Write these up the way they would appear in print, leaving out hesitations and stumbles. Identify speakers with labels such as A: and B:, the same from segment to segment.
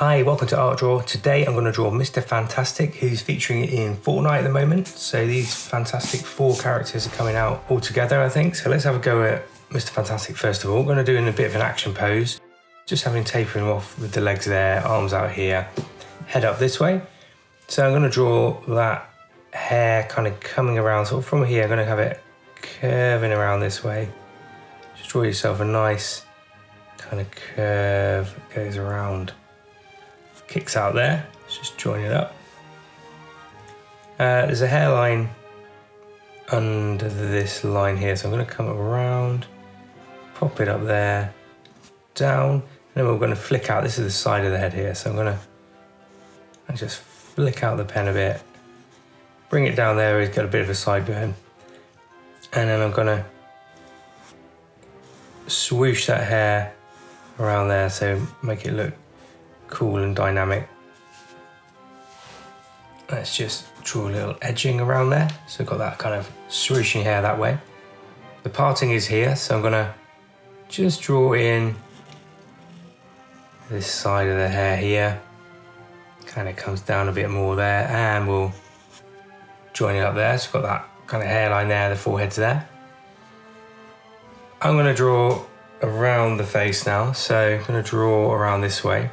A: Hi, welcome to Art Draw. Today I'm going to draw Mr. Fantastic, who's featuring in Fortnite at the moment. So these fantastic 4 characters are coming out all together, I think. So let's have a go at Mr. Fantastic first of all. I'm going to do in a bit of an action pose. Just having tapering off with the legs there, arms out here, head up this way. So I'm going to draw that hair kind of coming around, sort of from here. I'm going to have it curving around this way. Just draw yourself a nice kind of curve that goes around. Kicks out there, let's just join it up. There's a hairline under this line here, so I'm going to come around, pop it up there, down, and then we're going to flick out. This is the side of the head here, so I'm going to just flick out the pen a bit, bring it down there. He's got a bit of a side burn, and then I'm going to swoosh that hair around there, so make it look cool and dynamic. Let's just draw a little edging around there. So we've got that kind of swooshing hair that way. The parting is here, so I'm gonna just draw in this side of the hair here. Kind of comes down a bit more there, and we'll join it up there. So we've got that kind of hairline there, the forehead's there. I'm gonna draw around the face now, so I'm gonna draw around this way.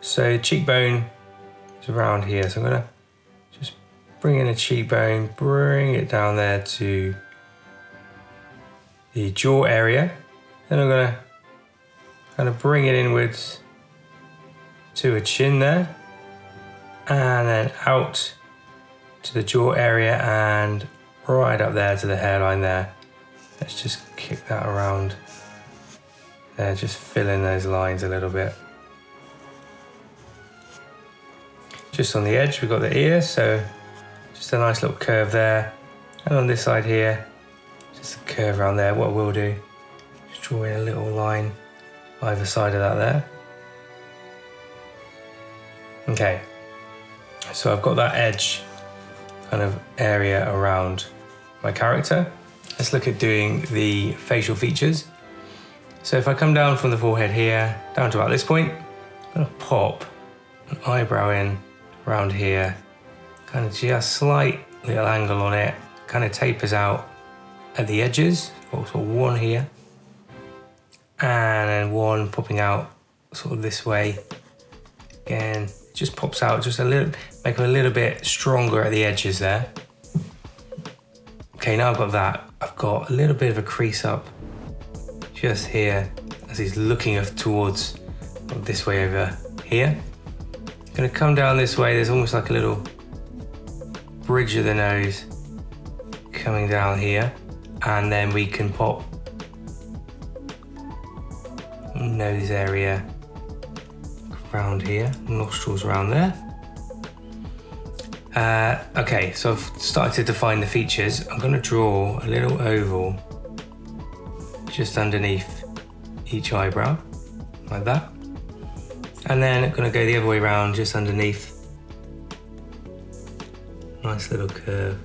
A: So cheekbone is around here, so I'm gonna just bring in a cheekbone, bring it down there to the jaw area. Then I'm gonna kind of bring it inwards to a chin there, and then out to the jaw area and right up there to the hairline there. Let's just kick that around there, just fill in those lines a little bit. Just on the edge, we've got the ear, so just a nice little curve there. And on this side here, just a curve around there. What we'll do, just draw in a little line either side of that there. Okay, so I've got that edge kind of area around my character. Let's look at doing the facial features. So if I come down from the forehead here, down to about this point, I'm gonna pop an eyebrow in around here, kind of just slight little angle on it, kind of tapers out at the edges, also one here, and then one popping out sort of this way. Again, it just pops out just a little, make it a little bit stronger at the edges there. Okay, now I've got that. I've got a little bit of a crease up just here as he's looking towards this way over here. Gonna come down this way, there's almost like a little bridge of the nose coming down here, and then we can pop nose area around here, nostrils around there. Okay, so I've started to define the features. I'm gonna draw a little oval just underneath each eyebrow, like that. And then I'm gonna go the other way around, just underneath. Nice little curve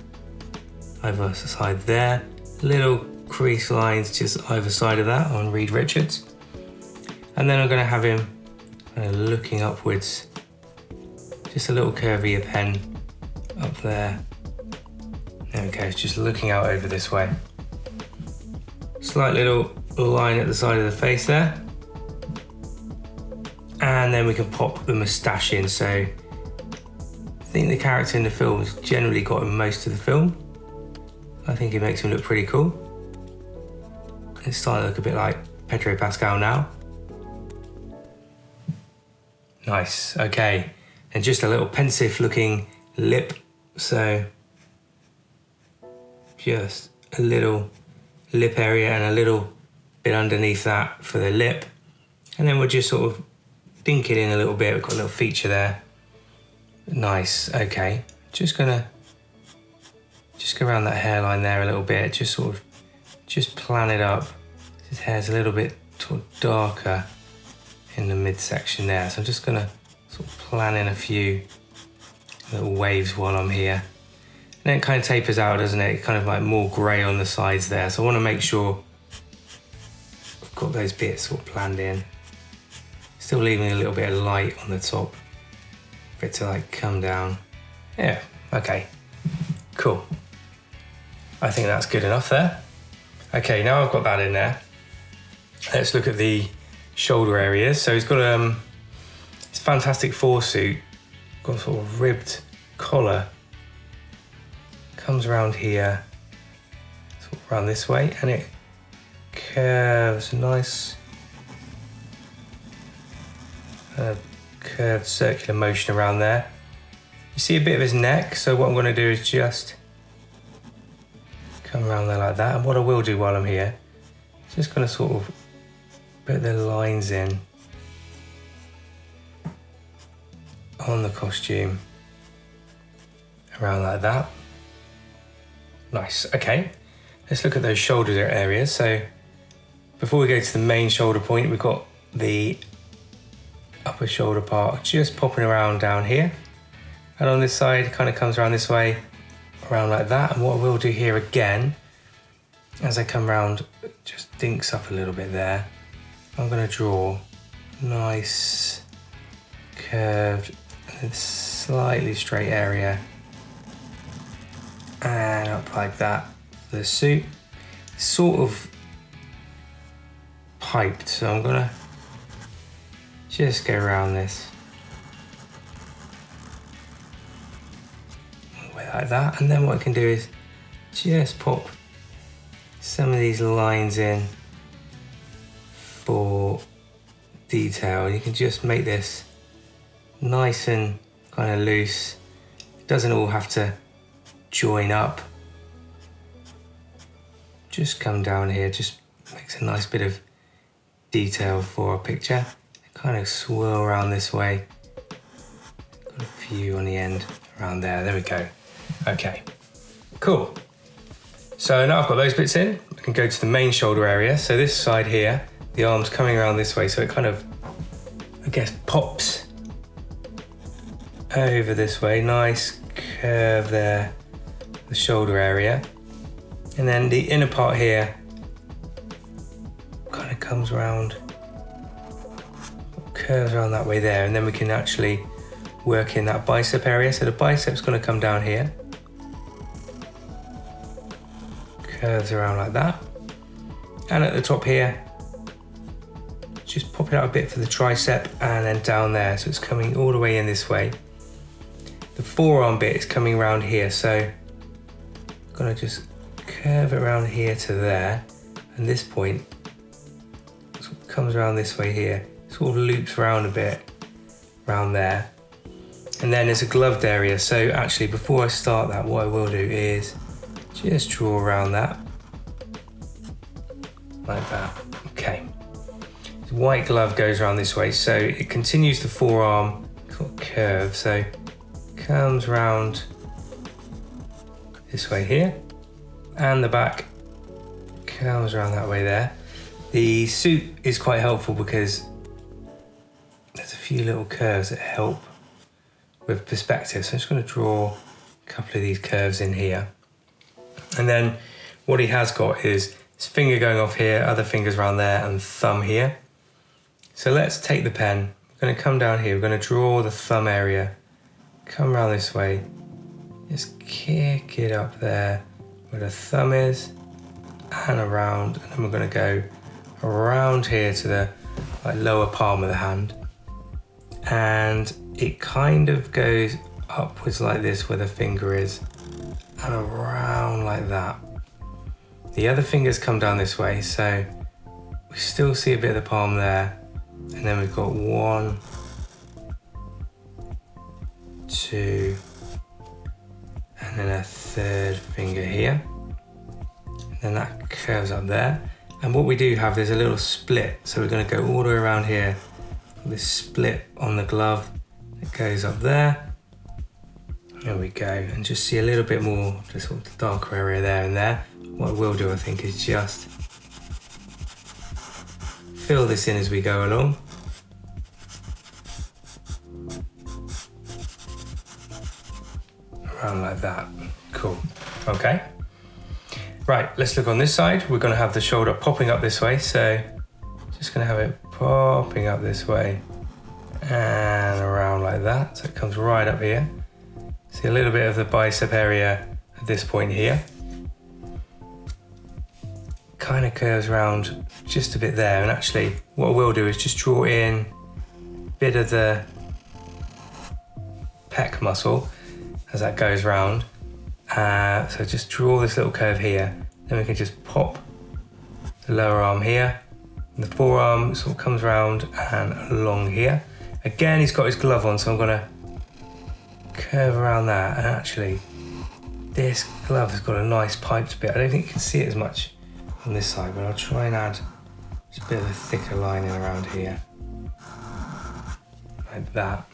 A: either side there. Little crease lines just either side of that on Reed Richards. And then I'm gonna have him kind of looking upwards. Just a little curvier pen up there. There we go, it's just looking out over this way. Slight little line at the side of the face there. And then we can pop the moustache in. So I think the character in the film has generally got in most of the film. I think it makes him look pretty cool. It's starting to look a bit like Pedro Pascal now. Nice, okay. And just a little pensive looking lip. So just a little lip area and a little bit underneath that for the lip. And then we'll just sort of dink it in a little bit. We've got a little feature there. Nice, okay. Just go around that hairline there a little bit, just sort of, just plan it up. His hair's a little bit sort of darker in the midsection there. So I'm just gonna sort of plan in a few little waves while I'm here. And then it kind of tapers out, doesn't it? Kind of like more grey on the sides there. So I wanna make sure I've got those bits sort of planned in. Still leaving a little bit of light on the top for it to like come down. Yeah, okay, cool. I think that's good enough there. Okay, now I've got that in there. Let's look at the shoulder areas. So he's got this fantastic foresuit, got a sort of ribbed collar. Comes around here, sort of around this way, and it curves nice. Curved circular motion around there. You see a bit of his neck, so what I'm going to do is just come around there like that. And what I will do while I'm here, just going to sort of put the lines in on the costume around like that. Nice. Okay, let's look at those shoulder areas. So before we go to the main shoulder point, we've got the upper shoulder part just popping around down here, and on this side it kind of comes around this way, around like that. And what I will do here again, as I come around, just dinks up a little bit there. I'm going to draw nice curved and slightly straight area, and up like that. The suit is sort of piped, so I'm going to just go around this like that. And then what I can do is just pop some of these lines in for detail. You can just make this nice and kind of loose. It doesn't all have to join up. Just come down here, just makes a nice bit of detail for a picture. Kind of swirl around this way. Got a few on the end around there. There we go. Okay, cool. So now I've got those bits in, I can go to the main shoulder area. So this side here, the arm's coming around this way, so it kind of, I guess, pops over this way. Nice curve there, the shoulder area. And then the inner part here kind of comes around, curves around that way there, and then we can actually work in that bicep area. So the bicep's going to come down here, curves around like that, and at the top here, just pop it out a bit for the tricep, and then down there, so it's coming all the way in this way. The forearm bit is coming around here, so I'm going to just curve it around here to there, and this point sort of comes around this way here, sort of loops around a bit around there. And then there's a gloved area, so actually before I start that, what I will do is just draw around that like that. Okay, the white glove goes around this way, so it continues the forearm sort of curve, so comes round this way here, and the back comes around that way there. The suit is quite helpful because there's a few little curves that help with perspective. So I'm just going to draw a couple of these curves in here. And then what he has got is his finger going off here, other fingers around there, and thumb here. So let's take the pen. We're going to come down here. We're going to draw the thumb area. Come around this way. Just kick it up there where the thumb is, and around. And then we're going to go around here to the lower palm of the hand. And it kind of goes upwards like this where the finger is, and around like that. The other fingers come down this way, so we still see a bit of the palm there. And then we've got 1, 2, and then a third finger here. And then that curves up there. And what we do have, there's a little split. So we're going to go all the way around here. This split on the glove, it goes up there. There we go. And just see a little bit more, just sort of the darker area there and there. What I will do, I think, is just fill this in as we go along. Around like that. Cool. Okay. Right, let's look on this side. We're going to have the shoulder popping up this way, so just going to have it popping up this way. and around like that. So it comes right up here. See a little bit of the bicep area at this point here. Kind of curves around just a bit there, and actually what I will do is just draw in a bit of the pec muscle as that goes round. So just draw this little curve here, then we can just pop the lower arm here, and the forearm sort of comes round and along here. Again, he's got his glove on, so I'm going to curve around that, and actually this glove has got a nice piped bit. I don't think you can see it as much on this side, but I'll try and add just a bit of a thicker lining around here, like that.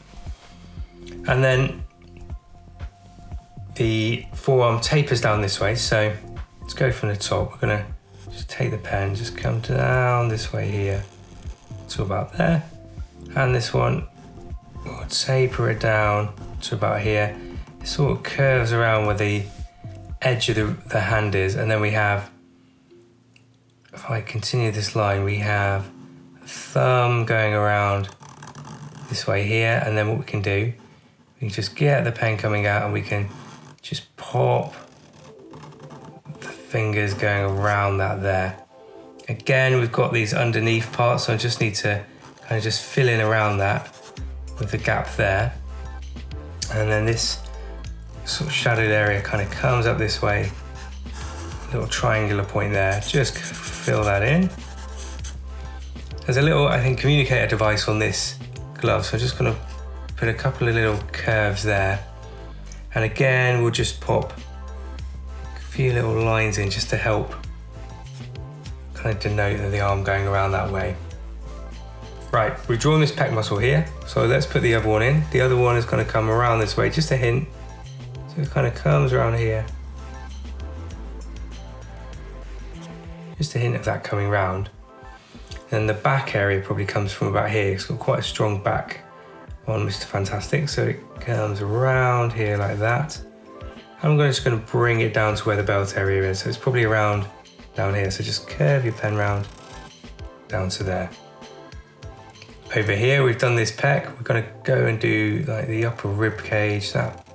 A: And then the forearm tapers down this way, so let's go from the top. We're gonna just take the pen, just come down this way here to about there, and this one we'll taper it down to about here. It sort of curves around where the edge of the hand is, and then we have, if I continue this line, we have a thumb going around this way here, and then what we can do, we can just get the pen coming out and we can just pop the fingers going around that there. Again, we've got these underneath parts, so I just need to kind of just fill in around that with the gap there. And then this sort of shadowed area kind of comes up this way, little triangular point there, just fill that in. There's a little, I think, communicator device on this glove, so I'm just gonna put a couple of little curves there. And again, we'll just pop a few little lines in just to help kind of denote the arm going around that way. Right, we've drawn this pec muscle here, so let's put the other one in. The other one is going to come around this way, just a hint. So it kind of comes around here. Just a hint of that coming round. And the back area probably comes from about here. It's got quite a strong back on Mr. Fantastic, so it comes around here like that. I'm just going to bring it down to where the belt area is, so it's probably around down here. So just curve your pen round down to there. Over here we've done this pec. We're going to go and do like the upper rib cage, that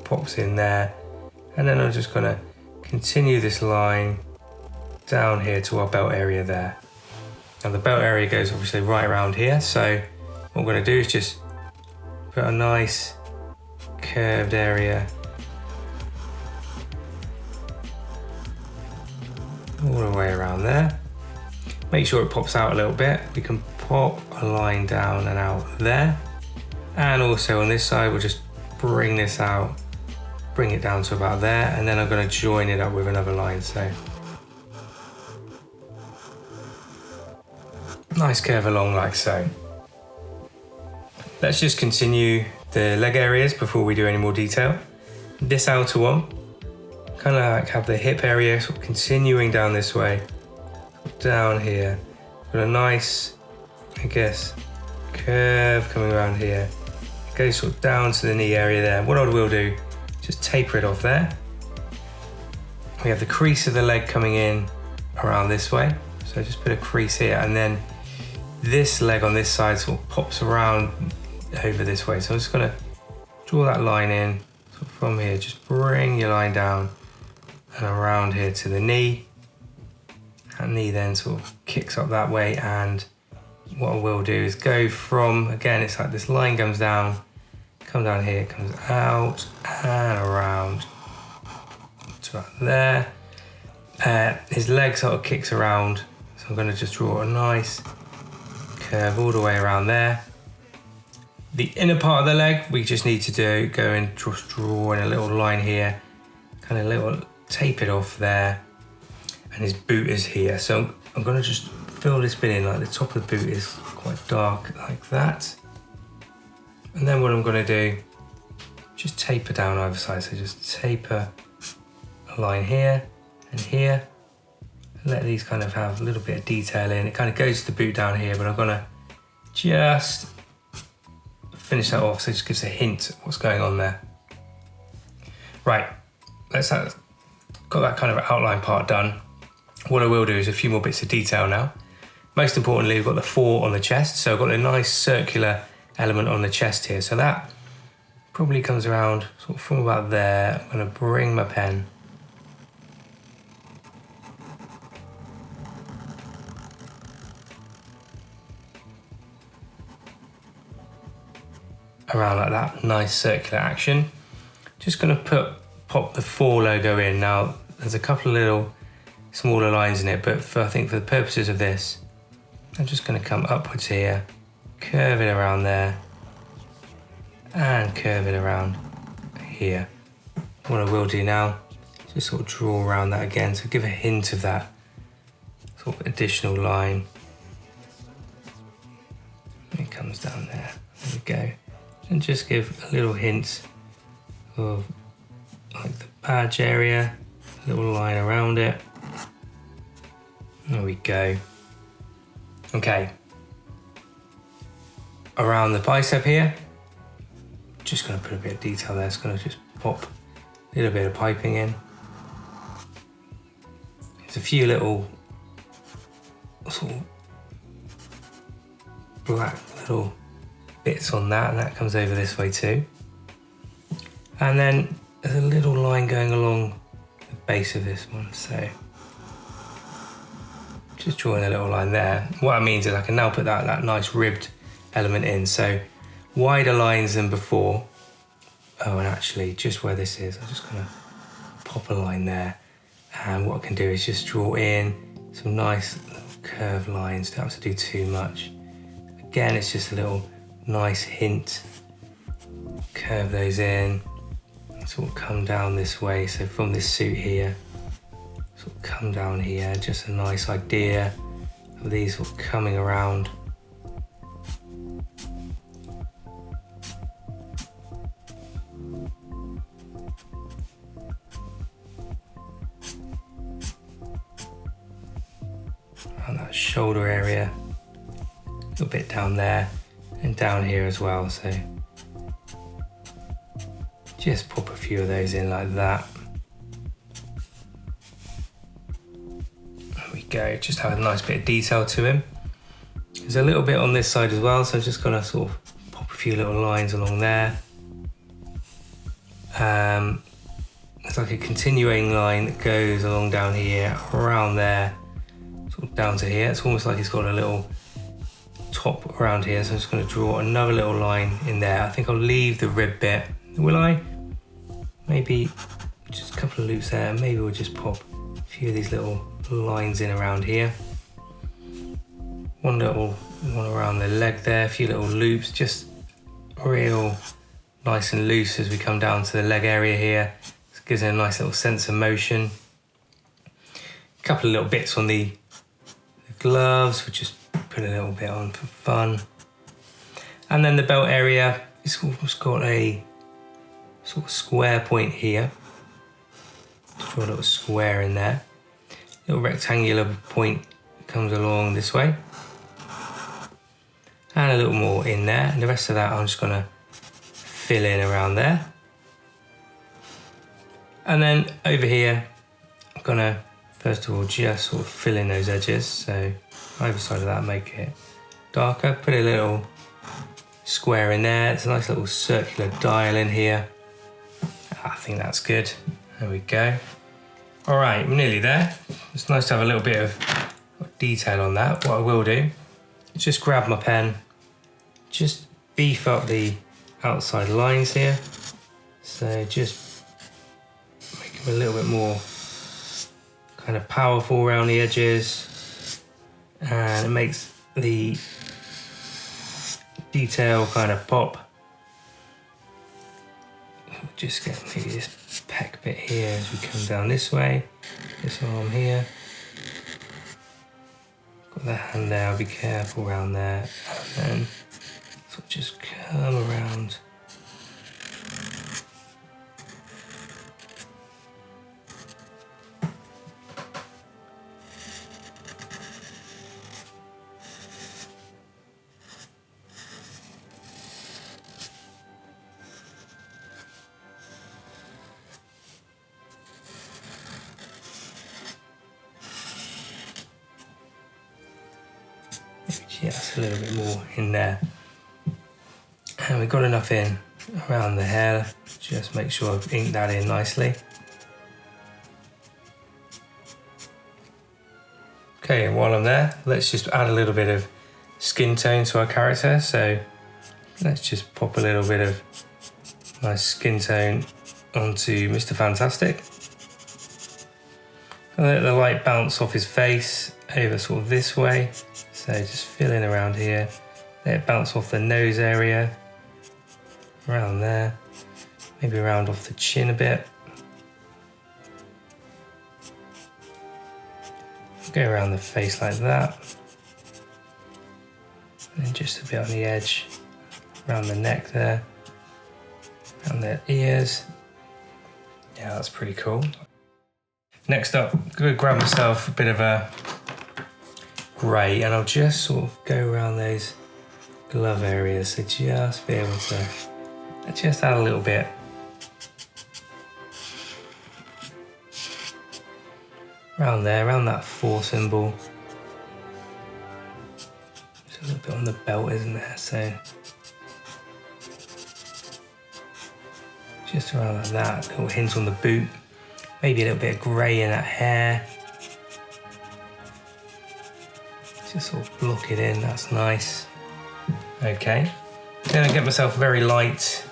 A: pops in there, and then I'm just going to continue this line down here to our belt area there. Now the belt area goes obviously right around here, so what we're going to do is just put a nice curved area all the way around there. Make sure it pops out a little bit. We can pop a line down and out there. And also on this side, we'll just bring this out, bring it down to about there, and then I'm going to join it up with another line. So nice curve along like so. Let's just continue the leg areas before we do any more detail. This outer one, kind of like have the hip area sort of continuing down this way, down here. Got a nice, I guess, curve coming around here. It goes sort of down to the knee area there. What I will do, just taper it off there. We have the crease of the leg coming in around this way. So just put a crease here, and then this leg on this side sort of pops around over this way. So I'm just gonna draw that line in. So from here, just bring your line down and around here to the knee. That knee then sort of kicks up that way, and what I will do is go from, again, it's like this line comes down, come down here, comes out and around to about there. His leg sort of kicks around, so I'm going to just draw a nice curve all the way around there. The inner part of the leg, we just need to go and draw in a little line here, kind of little tape it off there, and his boot is here. So I'm going to just fill this bit in, like the top of the boot is quite dark like that. And then what I'm going to do, just taper down either side. So just taper a line here and here. Let these kind of have a little bit of detail in. It kind of goes to the boot down here, but I'm going to just finish that off so it just gives a hint of what's going on there. Right, let's have got that kind of outline part done. What I will do is a few more bits of detail now. Most importantly, we've got the 4 on the chest, so I've got a nice circular element on the chest here. So that probably comes around sort of from about there. I'm going to bring my pen around like that, nice circular action. Just going to pop the 4 logo in. Now there's a couple of little smaller lines in it, but I think for the purposes of this, I'm just going to come upwards here, curve it around there, and curve it around here. What I will do now is just sort of draw around that again, so give a hint of that sort of additional line. It comes down there. There we go. And just give a little hint of like the badge area, a little line around it. There we go. Okay. Around the bicep here, just going to put a bit of detail there. It's going to just pop a little bit of piping in. There's a few little sort of black little bits on that, and that comes over this way too. And then there's a little line going along the base of this one, so just drawing a little line there. What that means is I can now put that nice ribbed element in, so wider lines than before. Oh, and actually just where this is, I'm just gonna pop a line there, and what I can do is just draw in some nice little curved lines. Don't have to do too much. Again, it's just a little nice hint. Curve those in, sort of come down this way. So from this suit here, sort of come down here, just a nice idea of these sort of coming around. Around that shoulder area, a little bit down there, and down here as well, so just pop a few of those in like that. There we go, just have a nice bit of detail to him. There's a little bit on this side as well, so I'm just gonna sort of pop a few little lines along there. It's like a continuing line that goes along down here, around there, sort of down to here. It's almost like it's got a little top around here, so I'm just going to draw another little line in there. I think I'll leave the rib bit. Will I? Maybe just a couple of loops there. Maybe we'll just pop a few of these little lines in around here. One little one around the leg there, a few little loops, just real nice and loose as we come down to the leg area here. This gives it a nice little sense of motion. A couple of little bits on the gloves, we'll just put a little bit on for fun. And then the belt area, it's almost got a sort of square point here. Draw a little square in there. Little rectangular point comes along this way. And a little more in there. And the rest of that I'm just gonna fill in around there. And then over here, I'm gonna first of all just sort of fill in those edges. So either side of that, make it darker. Put a little square in there. It's a nice little circular dial in here. I think that's good. There we go. All right, we're nearly there. It's nice to have a little bit of detail on that. What I will do is just grab my pen, just beef up the outside lines here. So just make them a little bit more kind of powerful around the edges. And it makes the detail kind of pop. Just get maybe this pec bit here as we come down this way. This arm here. Got the hand there, be careful around there. And then sort of just come around. Just a little bit more in there. And we've got enough in around the hair. Just make sure I've inked that in nicely. Okay, and while I'm there, let's just add a little bit of skin tone to our character. So let's just pop a little bit of nice skin tone onto Mr. Fantastic. And let the light bounce off his face over sort of this way. So just fill in around here. Let it bounce off the nose area, around there, maybe around off the chin a bit. Go around the face like that. And then just a bit on the edge, around the neck there, around their ears. Yeah, that's pretty cool. Next up, I'm going to grab myself a bit of a grey, and I'll just sort of go around those glove areas. So just be able to just add a little bit. Around there, around that 4 symbol. There's a little bit on the belt, isn't there? So just around like that, a little hint on the boot. Maybe a little bit of grey in that hair. Just sort of block it in, that's nice. Okay, then I get myself a very light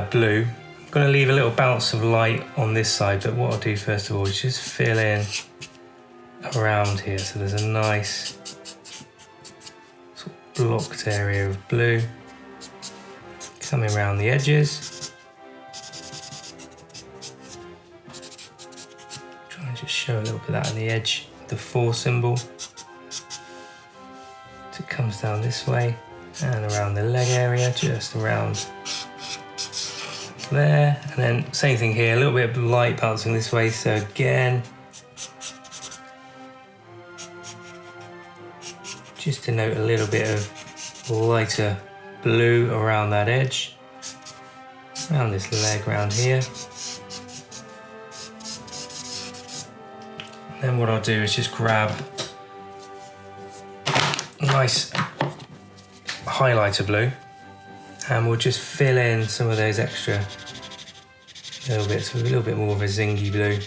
A: blue. I'm going to leave a little bounce of light on this side, but what I'll do first of all is just fill in around here. So there's a nice sort of blocked area of blue coming around the edges. Try and just show a little bit of that on the edge, the 4 symbol. It comes down this way and around the leg area, just around there. And then same thing here, a little bit of light bouncing this way. So again, just to note a little bit of lighter blue around that edge, around this leg around here. And then what I'll do is just grab nice highlighter blue, and we'll just fill in some of those extra little bits, so a little bit more of a zingy blue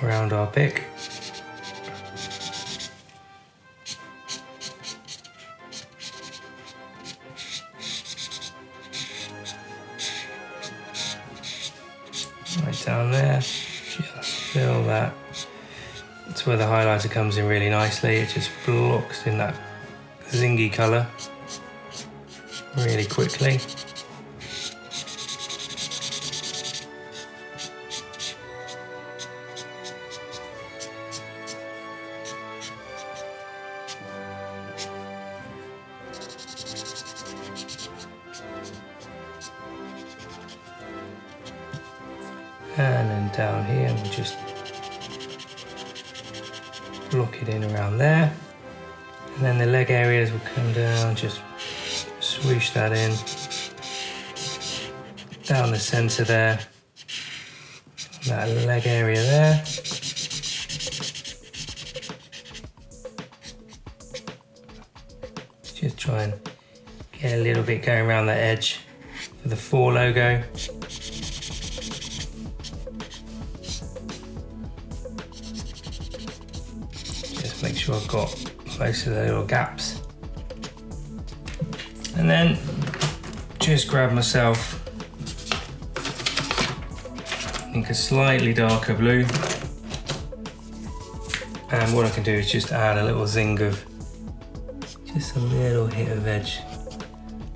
A: around our pick. Right down there, just fill that. That's where the highlighter comes in really nicely. It just blocks in that zingy colour really quickly. And then down here, we'll just block it in around there. And then the leg areas will come down, just swoosh that in. Down the centre there. That leg area there. Just try and get a little bit going around that edge for the 4 logo. Make sure I've got most of the little gaps. And then just grab myself, I think, a slightly darker blue. And what I can do is just add a little zing of, just a little hit of edge,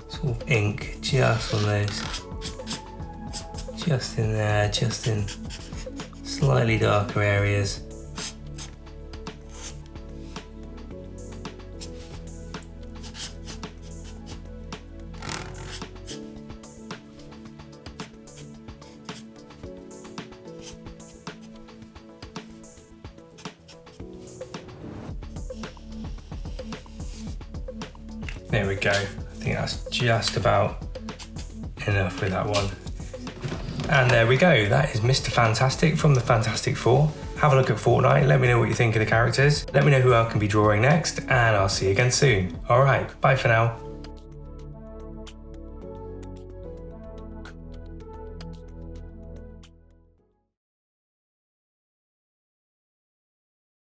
A: sort of ink, just on those. Just in there, just in slightly darker areas. There we go. I think that's just about enough with that one. And there we go. That is Mr. Fantastic from the Fantastic Four. have a look at Fortnite, let me know what you think of the characters, let me know who I can be drawing next, and I'll see you again soon. Alright, bye for now.